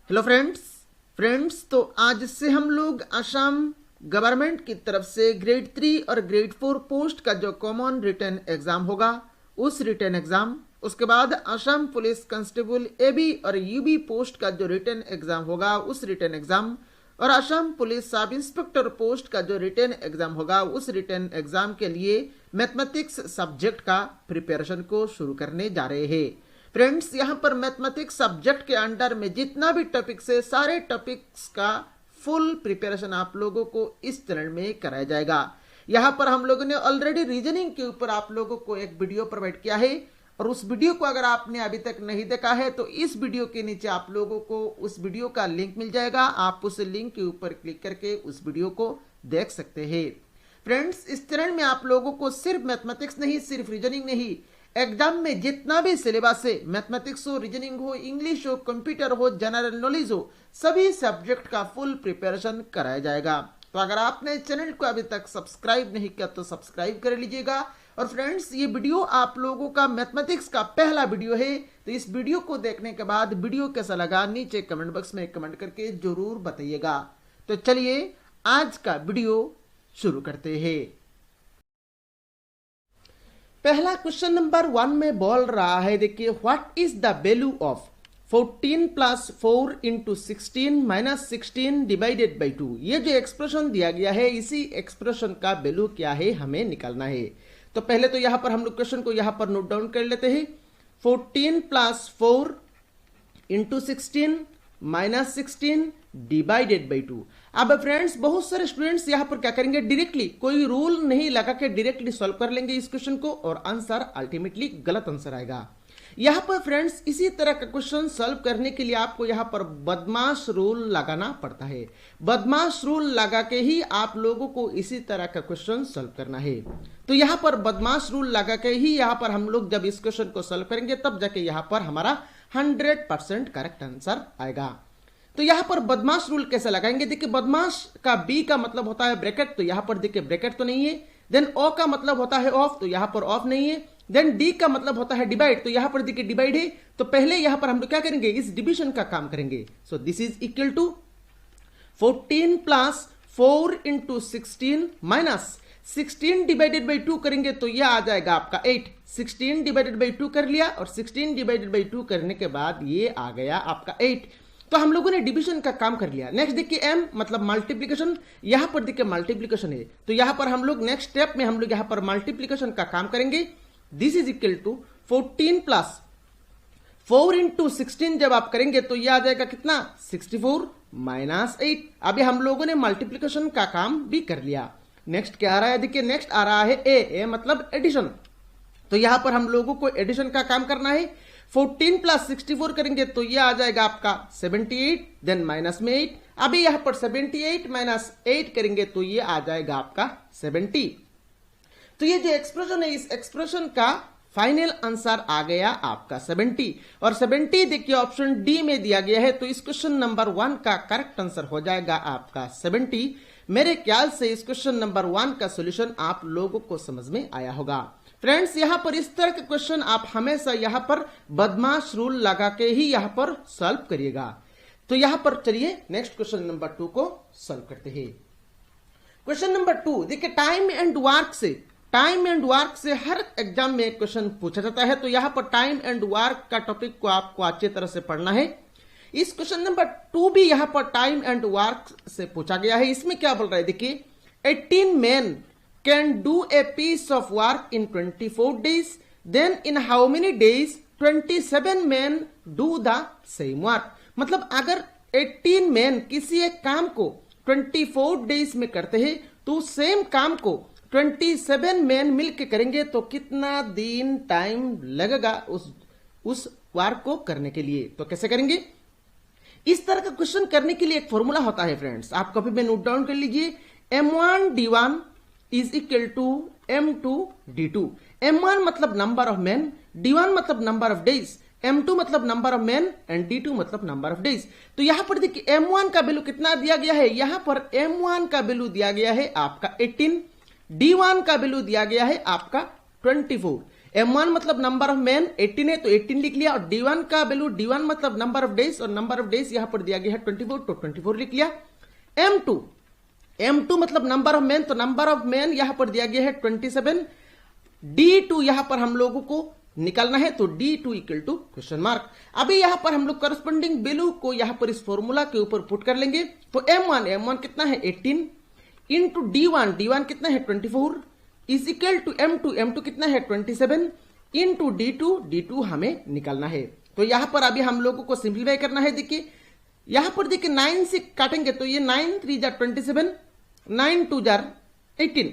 Hello friends तो आज से हम लोग असम गवर्नमेंट की तरफ से ग्रेड 3 और ग्रेड 4 पोस्ट का जो कॉमन रिटन एग्जाम होगा उस रिटन एग्जाम, उसके बाद असम पुलिस कांस्टेबल एबी और यूबी पोस्ट का जो रिटन एग्जाम होगा उस रिटन एग्जाम और Assam police sub inspector post का जो रिटन एग्जाम होगा उस रिटन एग्जाम के लिए मैथमेटिक्स सब्जेक्ट का प्रिपरेशन को शुरू करने जा रहे हैं। फ्रेंड्स, यहाँ पर मैथमेटिक्स सब्जेक्ट के अंडर में जितना भी टॉपिक्स है सारे टॉपिक्स का फुल प्रिपरेशन आप लोगों को इस चरण में कराया जाएगा। यहाँ पर हम लोगों ने ऑलरेडी रीजनिंग के ऊपर आप लोगों को एक वीडियो प्रोवाइड किया है और उस वीडियो को अगर आपने अभी तक नहीं देखा है तो इस वीडियो के नीचे आप लोगों को उस वीडियो का लिंक मिल जाएगा। आप उस लिंक के ऊपर क्लिक करके उस वीडियो को देख सकते हैं। फ्रेंड्स, इस चरण में आप लोगों को सिर्फ मैथमेटिक्स नहीं, सिर्फ रीजनिंग नहीं, एग्जाम में जितना भी सिलेबस है, मैथमेटिक्स हो, रीजनिंग हो, इंग्लिश हो, कंप्यूटर हो, जनरल नॉलेज हो, सभी सब्जेक्ट का फुल प्रिपरेशन कराया जाएगा। तो अगर आपने चैनल को अभी तक सब्सक्राइब नहीं किया तो सब्सक्राइब कर लीजिएगा। और फ्रेंड्स, ये वीडियो आप लोगों का मैथमेटिक्स का पहला वीडियो है, तो इस वीडियो को देखने के बाद वीडियो कैसा लगा नीचे कमेंट बॉक्स में कमेंट करके जरूर बताइएगा। तो चलिए आज का वीडियो शुरू करते हैं। पहला क्वेश्चन नंबर 1 में बोल रहा है, देखिए, what is the value of 14 plus 4 into 16 minus 16 divided by 2। ये जो एक्सप्रेशन दिया गया है इसी एक्सप्रेशन का वैल्यू क्या है हमें निकालना है। तो पहले तो यहां पर हम लोग क्वेश्चन को यहां पर नोट डाउन कर लेते हैं। 14 plus 4 into 16 minus 16 divided by 2। अब फ्रेंड्स, बहुत सारे स्टूडेंट्स यहां पर क्या करेंगे, डायरेक्टली कोई रूल नहीं लगा के डायरेक्टली सॉल्व कर लेंगे इस क्वेश्चन को और आंसर अल्टीमेटली गलत आंसर आएगा। यहां पर फ्रेंड्स इसी तरह का क्वेश्चन सॉल्व करने के लिए आपको यहां पर बदमाश रूल लगाना पड़ता है। बदमाश रूल लगा के ही आप लोगों को इसी तरह का क्वेश्चन सॉल्व करना है। तो यहां पर बदमाश रूल लगा के ही यहां पर हम लोग जब इस क्वेश्चन को सॉल्व करेंगे तब जाके यहां पर हमारा 100% करेक्ट आंसर आएगा। तो यहां पर बदमाश रूल कैसे लगाएंगे, देखिए, बदमाश का बी का मतलब होता है ब्रैकेट, तो यहां पर देखिए ब्रैकेट तो नहीं है। देन ओ का मतलब होता है ऑफ, तो यहां पर ऑफ नहीं है। देन डी का मतलब होता है डिवाइड, तो यहां पर देखिए डिवाइड है। तो पहले यहां पर हम लोग क्या करेंगे, इस डिविजन का काम करेंगे। So this is equal to 14 plus 4 into 16 minus 16 divided by 2 करेंगे तो यह आ जाएगा आपका 8। 16 डिवाइडेड बाई 2 कर लिया और 16 डिवाइडेड बाई 2 करने के बाद ये आ गया आपका 8। तो हम लोगों ने डिवीजन का काम कर लिया। नेक्स्ट देखिए एम मतलब मल्टीप्लिकेशन, यहां पर देखिए मल्टीप्लिकेशन है, तो यहां पर हम लोग नेक्स्ट स्टेप में हम लोग यहां पर मल्टीप्लिकेशन का काम करेंगे। This is equal to 14 plus 4 into 16 जब आप करेंगे तो यह आ जाएगा कितना, 64 माइनस 8। अभी हम लोगों ने मल्टीप्लिकेशन का काम भी कर लिया। नेक्स्ट क्या आ रहा है, देखिए नेक्स्ट आ रहा है ए मतलब एडिशन, तो यहां पर हम लोगों को एडिशन का काम करना है। 14 प्लस 64 करेंगे तो यह आ जाएगा आपका 78, देन माइनस में 8। अभी यहां पर 78 माइनस 8 करेंगे तो यह आ जाएगा आपका 70। तो ये जो एक्सप्रेशन है इस एक्सप्रेशन का फाइनल आंसर आ गया आपका 70। और 70 देखिए ऑप्शन डी में दिया गया है, तो इस क्वेश्चन नंबर 1 का करेक्ट आंसर हो जाएगा आपका 70। मेरे ख्याल से इस क्वेश्चन नंबर 1 का सोल्यूशन आप लोगों को समझ में आया होगा। फ्रेंड्स, यहां पर इस तरह के क्वेश्चन आप हमेशा यहां पर बदमाश रूल लगा के ही यहां पर सॉल्व करिएगा। तो यहां पर चलिए नेक्स्ट क्वेश्चन नंबर 2 को सॉल्व करते हैं। क्वेश्चन नंबर 2 देखिए, टाइम एंड वर्क से हर एग्जाम में एक क्वेश्चन पूछा जाता है। तो यहां पर टाइम एंड वर्क का टॉपिक को आपको अच्छी तरह से पढ़ना है। इस क्वेश्चन नंबर 2 भी यहां पर टाइम एंड वर्क से पूछा गया है। इसमें क्या बोल रहा है, देखिए, 18 men can do a piece of work in 24 days, then in how many days 27 men do the same work। मतलब अगर 18 men किसी एक काम को 24 डेज में करते हैं तो सेम काम को 27 men मिलकर करेंगे तो कितना दिन टाइम लगेगा उस वर्क को करने के लिए। तो कैसे करेंगे, इस तरह का क्वेश्चन करने के लिए एक फॉर्मूला होता है फ्रेंड्स, आप कभी भी नोट डाउन कर लीजिए। M1 D1 is equal to M2 D2। M1 मतलब नंबर ऑफ मैन, D1 मतलब नंबर ऑफ डेज, M2 मतलब number of man and D2 मतलब नंबर ऑफ डेज। तो यहां पर देखिए M1 का वैल्यू कितना दिया गया है, यहां पर M1 का वैल्यू दिया गया है आपका 18, D1 का वैल्यू दिया गया है आपका 24। M1 मतलब नंबर ऑफ मैन 18 है तो 18 लिख लिया, और D1 का वैल्यू, D1 मतलब नंबर ऑफ डेज, और नंबर ऑफ डेज यहां पर दिया गया है 24 तो 24 लिख लिया। M2 मतलब नंबर ऑफ मैन, तो नंबर ऑफ मैन यहां पर दिया गया है 27। D2 यहां पर हम लोगों को निकालना है, तो D2 equal to question mark. अभी यहां पर हम लोग करस्पॉन्डिंग वैल्यू को यहां पर इस फॉर्मूला के ऊपर पुट कर लेंगे। तो M1 कितना है 18 इंटू D1 कितना है 24 इज इक्वल टू M2 कितना है 27 इंटू D2 हमें निकालना है। तो यहां पर अभी हम लोगों को सिंप्लीफाई करना है। देखिए यहां पर देखिए 9 से काटेंगे तो ये 9 3 जार 27, 9 2 जार 18,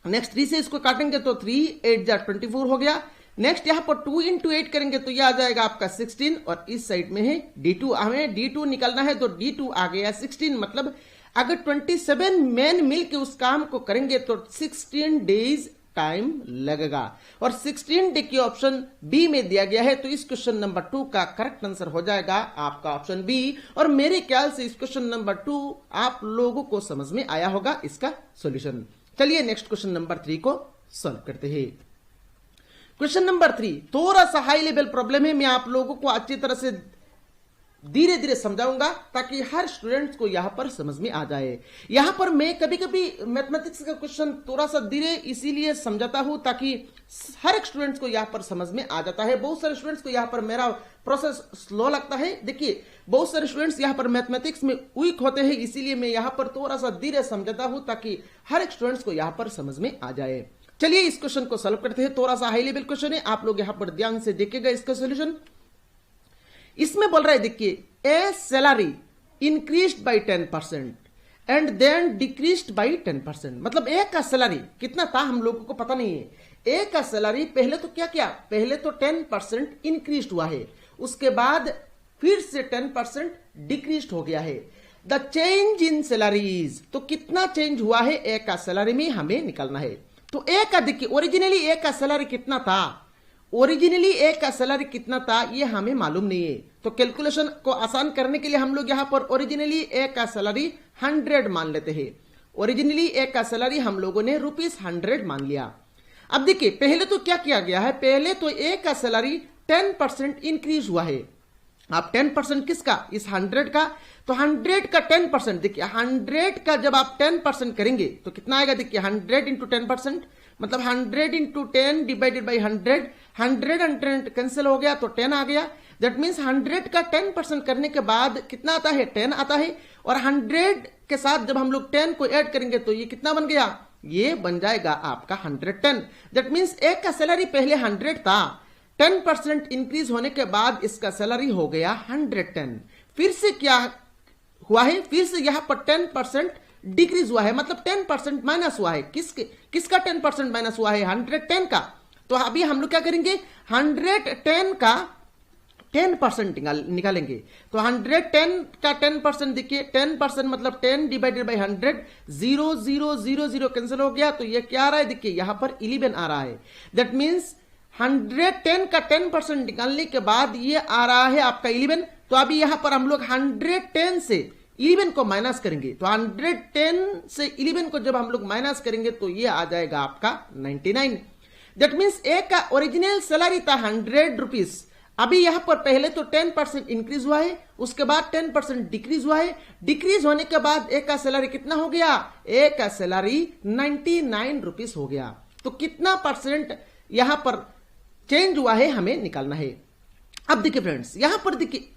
नेक्स्ट 3 से इसको काटेंगे तो 3 8 जार 24 हो गया। नेक्स्ट यहां पर 2 इंटू 8 करेंगे तो यह आ जाएगा आपका 16, और इस साइड में है D2, हमें D2 निकालना है, तो D2 आ गया 16। मतलब अगर 27 मैन मिलकर उस काम को करेंगे तो 16 डेज टाइम लगेगा, और 16 डे की ऑप्शन बी में दिया गया है। तो इस क्वेश्चन नंबर 2 का करेक्ट आंसर हो जाएगा आपका ऑप्शन बी। और मेरे ख्याल से इस क्वेश्चन नंबर 2 आप लोगों को समझ में आया होगा इसका सॉल्यूशन। चलिए नेक्स्ट क्वेश्चन नंबर 3 को सॉल्व करते हैं। क्वेश्चन नंबर 3 थोड़ा सा हाई लेवल प्रॉब्लम है, मैं आप लोगों को अच्छी तरह से धीरे धीरे समझाऊंगा ताकि हर स्टूडेंट्स को यहां पर समझ में आ जाए। यहां पर मैं कभी कभी मैथमेटिक्स का क्वेश्चन थोड़ा सा धीरे इसीलिए समझाता हूं ताकि हर एक स्टूडेंट्स को यहां पर समझ में आ जाता है। बहुत सारे स्टूडेंट्स को यहां पर मेरा प्रोसेस स्लो लगता है। देखिए बहुत सारे स्टूडेंट्स यहां पर मैथमेटिक्स में वीक होते हैं, इसीलिए मैं यहां पर थोड़ा सा धीरे समझाता हूं ताकि हर एक स्टूडेंट्स को यहां पर समझ में आ जाए। चलिए इस क्वेश्चन को सॉल्व करते हैं। थोड़ा सा हाई लेवल क्वेश्चन है, आप लोग यहां पर ध्यान से देखिएगा इसका सॉल्यूशन। इसमें बोल रहा है देखिए a salary increased by 10% and then decreased by 10%। मतलब ए का सैलरी कितना था हम लोगों को पता नहीं है। ए का सैलरी पहले तो क्या पहले तो 10% इंक्रीज हुआ है, उसके बाद फिर से 10% डिक्रीज हो गया है। द चेंज इन सैलरीज, तो कितना चेंज हुआ है ए का सैलरी में हमें निकालना है। तो ए का देखिए ओरिजिनली ए का सैलरी कितना था, ओरिजिनली ए का सैलरी कितना था ये हमें मालूम नहीं है। तो कैलकुलेशन को आसान करने के लिए हम लोग यहां पर ओरिजिनली ए का सैलरी 100 मान लेते हैं। ओरिजिनली ए का सैलरी हम लोगों ने ₹100 मान लिया। अब देखिए पहले तो क्या किया गया है, पहले तो ए का सैलरी 10% इंक्रीज हुआ है। आप 10% किसका, इस 100 का, तो 100 का 10%, देखिए 100 का जब आप 10% करेंगे तो कितना आएगा, देखिए 100 इंटू 10%, मतलब 100 इंटू 10 डिवाइडेड बाई 100, 100 कैंसिल हो गया तो 10 आ गया। दैट मीन्स 100 का 10% करने के बाद कितना आता है, 10 आता है। और 100 के साथ जब हम लोग 10 को ऐड करेंगे तो ये कितना बन गया, ये बन जाएगा आपका 110। दैट मीन्स एक का सैलरी पहले 100 था, 10% इंक्रीज होने के बाद इसका सैलरी हो गया 110। फिर से क्या हुआ है, फिर से यहां पर 10% डिक्रीज हुआ है, मतलब 10% माइनस हुआ है। किसका 10% माइनस हुआ है, 110 का। तो अभी हम लोग क्या करेंगे, 110 का 10% निकालेंगे। तो 110 का 10% देखिए 10% मतलब 10 डिवाइडेड बाई 100, 0 0 0 0 कैंसिल हो गया तो ये क्या आ रहा है, देखिए यहां पर 11 आ रहा है। दैट मीन्स 110 का 10% निकालने के बाद ये आ रहा है आपका 11। तो अभी यहां पर हम लोग 110 से 11 को माइनस करेंगे, तो 110 से 11 को जब हम लोग माइनस करेंगे तो ये आ जाएगा आपका 99। दैट मीन्स ए का ओरिजिनल सैलरी था 100 रुपीज। अभी यहां पर पहले तो 10% इंक्रीज हुआ है, उसके बाद 10% डिक्रीज हुआ है। डिक्रीज होने के बाद ए का सैलरी कितना हो गया, ए का सैलरी 99 रुपीज हो गया। तो कितना परसेंट यहां पर चेंज हुआ है हमें निकालना है। अब देखिए फ्रेंड्स यहां पर देखिए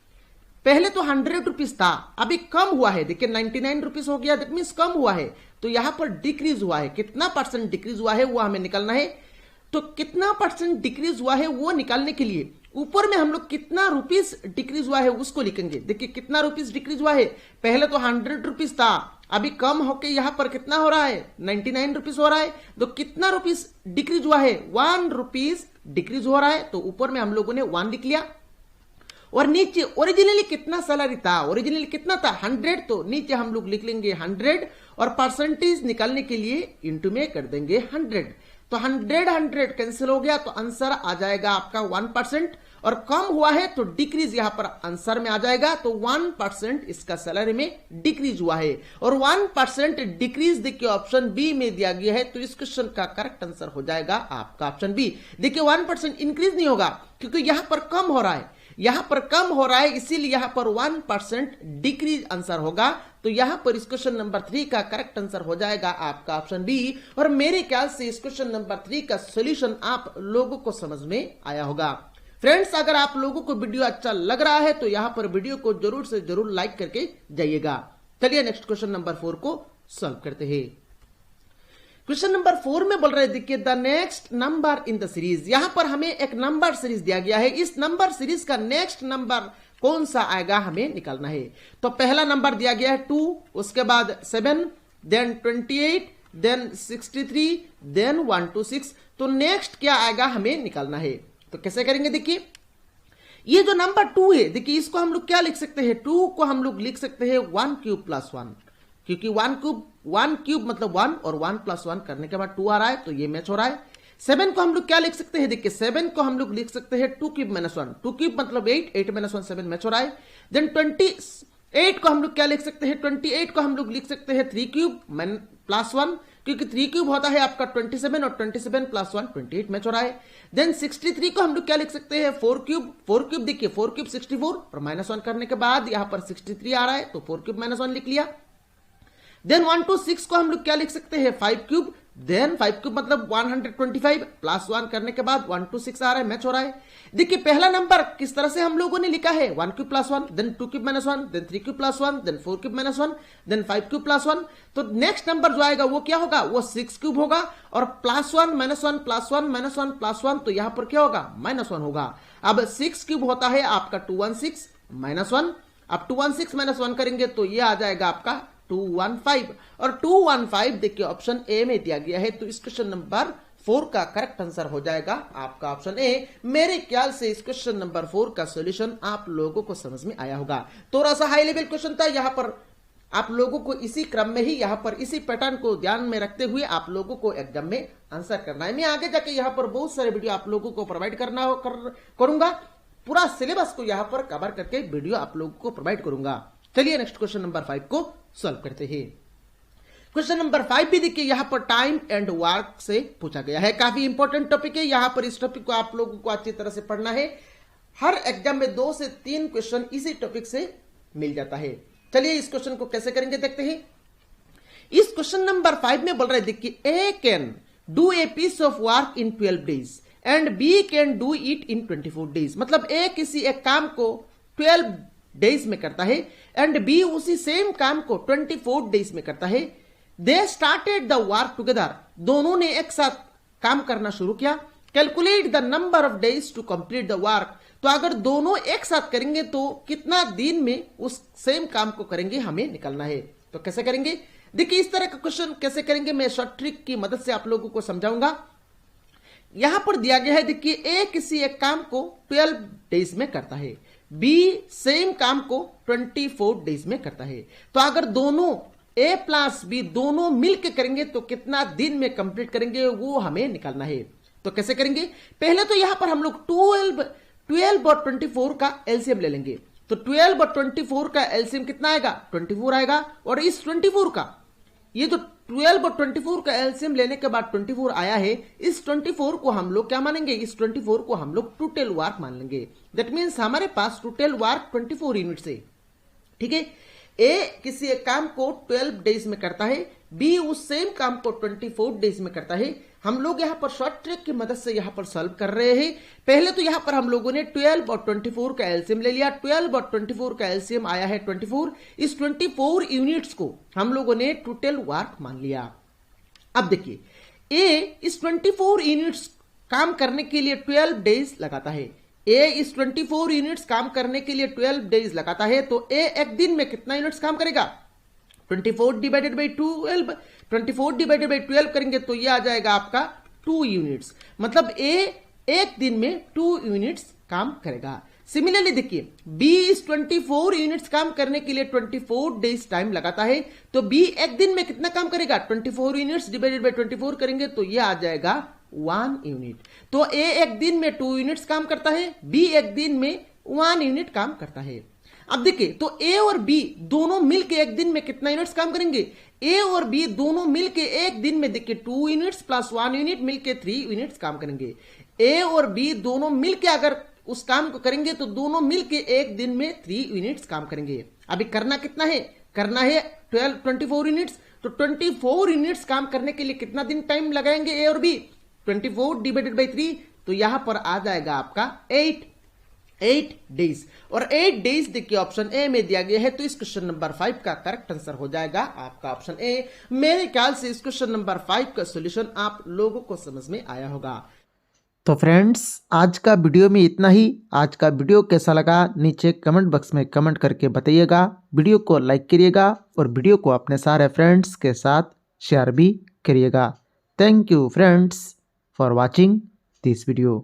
पहले तो 100 रुपीज था, अभी कम हुआ है, देखिए 99 रुपीज हो गया। दैट मीन्स कम हुआ है, तो यहां पर डिक्रीज हुआ है। कितना परसेंट डिक्रीज हुआ है वो हमें निकालना है। तो कितना परसेंट डिक्रीज हुआ है वो निकालने के लिए ऊपर में हम लोग कितना रुपीस डिक्रीज हुआ है उसको लिखेंगे। देखिए कितना रुपीस डिक्रीज हुआ है, पहले तो 100 रुपीज था, अभी कम होके यहां पर कितना हो रहा है, 99 रुपीज हो रहा है। तो कितना रुपीस डिक्रीज हुआ है, 1 रुपीज डिक्रीज हो रहा है। तो ऊपर में हम लोगों ने 1 लिख लिया, और नीचे ओरिजिनली कितना सैलरी था, ओरिजिनली कितना था 100, तो नीचे हम लोग लिख लेंगे 100 और परसेंटेज निकालने के लिए इंटू में कर देंगे 100। तो 100 कैंसिल हो गया तो आंसर आ जाएगा आपका 1%। और कम हुआ है तो डिक्रीज यहां पर आंसर में आ जाएगा। तो 1% इसका सैलरी में डिक्रीज हुआ है और 1% डिक्रीज देखिए ऑप्शन बी में दिया गया है। तो इस क्वेश्चन का करेक्ट आंसर हो जाएगा आपका ऑप्शन बी। देखिए 1% इंक्रीज नहीं होगा क्योंकि यहां पर कम हो रहा है, यहां पर कम हो रहा है, इसीलिए यहां पर 1% डिक्रीज आंसर होगा। तो यहां पर इस क्वेश्चन नंबर 3 का करेक्ट आंसर हो जाएगा आपका ऑप्शन बी। और मेरे ख्याल से इस क्वेश्चन नंबर 3 का सॉल्यूशन आप लोगों को समझ में आया होगा। फ्रेंड्स, अगर आप लोगों को वीडियो अच्छा लग रहा है तो यहां पर वीडियो को जरूर से जरूर लाइक करके जाइएगा। चलिए नेक्स्ट क्वेश्चन नंबर 4 को सॉल्व करते हैं। क्वेश्चन नंबर 4 में बोल रहे हैं देखिए the next number in the series. यहां पर हमें एक नंबर सीरीज दिया गया है, इस नंबर सीरीज का नेक्स्ट नंबर कौन सा आएगा हमें निकालना है। तो पहला नंबर दिया गया है 2, उसके बाद 7, देन 28, देन 63, देन 126। तो नेक्स्ट क्या आएगा हमें निकालना है। तो कैसे करेंगे, देखिए ये जो नंबर 2 है, देखिए इसको हम लोग क्या लिख सकते हैं, 2 को हम लोग लिख सकते हैं 1 क्यूब प्लस 1, क्योंकि 1 क्यूब मतलब 1 और 1 प्लस 1 करने के बाद 2 आ रहा है, तो ये मैच हो रहा है। 7 को हम लोग क्या लिख सकते हैं, देखिए 7 को हम लोग लिख सकते हैं 2 क्यूब माइनस 1, 2 क्यूब मतलब 8, 8 माइनस 1 7 मैच हो रहा है। देन 28 को हम लोग क्या लिख सकते हैं, 28 को हम लोग लिख सकते हैं 3 क्यूब प्लस 1, क्योंकि 3 क्यूब होता है आपका 27 और 27 प्लस 1 28 मैच हो रहा है। देन 63 को हम लोग क्या लिख सकते हैं 4 क्यूब देखिए 4 क्यूब 64 और माइनस 1 करने के बाद यहां पर 63 आ रहा है, तो 4 क्यूब माइनस 1 लिख लिया। देन 126 को हम लोग क्या लिख सकते हैं 5 क्यूब, देन 5 क्यूब मतलब 125 प्लस 1 करने के बाद 126 आ रहा है, मैच हो रहा है। देखिए पहला नंबर किस तरह से हम लोगों ने लिखा है 1 cube plus 1, then 2 cube minus 1, then 3 cube plus 1, then 4 cube minus 1, then 5 cube plus 1। तो नेक्स्ट नंबर जो आएगा वो क्या होगा, वो 6 क्यूब होगा और plus 1 minus 1 plus 1 minus 1 plus 1, तो यहां पर क्या होगा माइनस 1 होगा। अब 6 क्यूब होता है आपका 216 माइनस 1, अब 216 माइनस 1 करेंगे तो ये आ जाएगा आपका 215 और 215 देखिए ऑप्शन ए में दिया गया है। तो इस क्वेश्चन नंबर 4 का करेक्ट आंसर हो जाएगा आपका ऑप्शन ए। मेरे ख्याल से इस क्वेश्चन नंबर 4 का सॉल्यूशन आप लोगों को समझ में आया होगा। थोड़ा सा हाई लेवल क्वेश्चन था, यहां पर आप लोगों को इसी क्रम में ही यहां पर इसी पैटर्न को ध्यान में रखते हुए आप लोगों को एग्जाम में आंसर करना है। मैं आगे जाके यहां पर बहुत सारे वीडियो आप लोगों को प्रोवाइड करूंगा, पूरा सिलेबस को यहां पर कवर करके वीडियो आप लोगों को प्रोवाइड करूंगा। चलिए नेक्स्ट क्वेश्चन नंबर 5 को सॉल्व करते हैं। क्वेश्चन नंबर 5 भी देखिए यहां पर टाइम एंड वर्क से पूछा गया है, काफी इंपॉर्टेंट टॉपिक है। यहां पर इस टॉपिक को आप लोगों को अच्छी तरह से पढ़ना है, हर एग्जाम में 2 से 3 क्वेश्चन इसी टॉपिक से मिल जाता है। चलिए इस क्वेश्चन को कैसे करेंगे देखते हैं। इस क्वेश्चन नंबर 5 में बोल रहे हैं देखिए A can do a piece of work in 12 days and B can do it in 24 days. मतलब ए किसी एक काम को 12 डेज में करता है एंड बी उसी सेम काम को 24 डेज में करता है। They started the work together, दोनों ने एक साथ काम करना शुरू किया। Calculate the number of days to complete the work, तो अगर दोनों एक साथ करेंगे तो कितना दिन में उस सेम काम को करेंगे हमें निकालना है। तो कैसे करेंगे, देखिए इस तरह का क्वेश्चन कैसे करेंगे मैं शॉर्ट ट्रिक की मदद से आप लोगों को समझाऊंगा। यहां पर दिया गया है देखिए ए किसी एक काम को 12 डेज में करता है, बी सेम काम को 24 डेज में करता है। तो अगर दोनों ए प्लस बी दोनों मिलकर करेंगे तो कितना दिन में कंप्लीट करेंगे वो हमें निकालना है। तो कैसे करेंगे, पहले तो यहां पर हम लोग 12 और 24 का एलसीएम ले लेंगे। तो 12 और 24 का एलसीएम कितना आएगा 24 आएगा, और इस 24 का ये जो 12 और 24 का एलसीएम लेने के बाद 24 आया है, इस 24 को हम लोग क्या मानेंगे, इस 24 को हम लोग टोटल वर्क मान लेंगे। दैट मीन्स हमारे पास टोटल वर्क 24 यूनिट्स है। ठीक है, ए किसी एक काम को 12 डेज में करता है, बी उस सेम काम को 24 डेज में करता है। हम लोग यहां पर शॉर्ट ट्रिक की मदद से यहां पर सॉल्व कर रहे हैं। पहले तो यहां पर हम लोगों ने 12 और 24 का एलसीएम ले लिया। 12 और 24 का एलसीएम आया है 24। इस 24 यूनिट्स को हम लोगों ने टोटल वर्क मान लिया। अब देखिए ए इस 24 यूनिट्स काम करने के लिए 12 डेज लगाता है। ए इस 24 यूनिट्स काम करने के लिए 12 डेज लगाता है, तो ए एक दिन में कितना यूनिट्स काम करेगा 24 डिवाइडेड बाई 12, 24 डिवाइडेड बाई 12 करेंगे तो ये आ जाएगा आपका 2 यूनिट्स। मतलब ए एक दिन में 2 यूनिट्स काम करेगा। सिमिलरली देखिए बी इस 24 यूनिट्स काम करने के लिए 24 डेज टाइम लगाता है, तो बी एक दिन में कितना काम करेगा 24 यूनिट्स डिवाइडेड बाई 24 करेंगे तो ये आ जाएगा 1 यूनिट। तो ए एक दिन में 2 यूनिट्स काम करता है, बी एक दिन में 1 यूनिट काम करता है। अब देखिए, तो ए और बी दोनों मिलके एक दिन में कितना यूनिट्स काम करेंगे? ए और बी दोनों मिलके एक दिन में देखिए 2 यूनिट्स प्लस 1 यूनिट मिलके 3 यूनिट्स काम करेंगे। ए और बी दोनों मिलके अगर उस काम को करेंगे तो दोनों मिलके एक दिन में 3 यूनिट्स काम करेंगे। अभी करना कितना है? करना है 24 यूनिट्स। तो 24 यूनिट्स काम करने के लिए कितना दिन टाइम लगाएंगे ए और बी? 24 डिवाइडेड बाई 3, तो यहां पर आ जाएगा आपका 8 डेज। और 8 डेज देखिए ऑप्शन ए में दिया गया है, तो इस क्वेश्चन नंबर 5 का करेक्ट आंसर हो जाएगा आपका ऑप्शन ए। मेरे ख्याल से इस क्वेश्चन नंबर 5 का सॉल्यूशन आप लोगों को समझ में आया होगा। तो फ्रेंड्स, आज का वीडियो में इतना ही। आज का वीडियो कैसा लगा नीचे कमेंट बॉक्स में कमेंट करके बताइएगा। वीडियो को लाइक करिएगा और वीडियो को अपने सारे फ्रेंड्स के साथ शेयर भी करिएगा। Thank you friends for watching this video.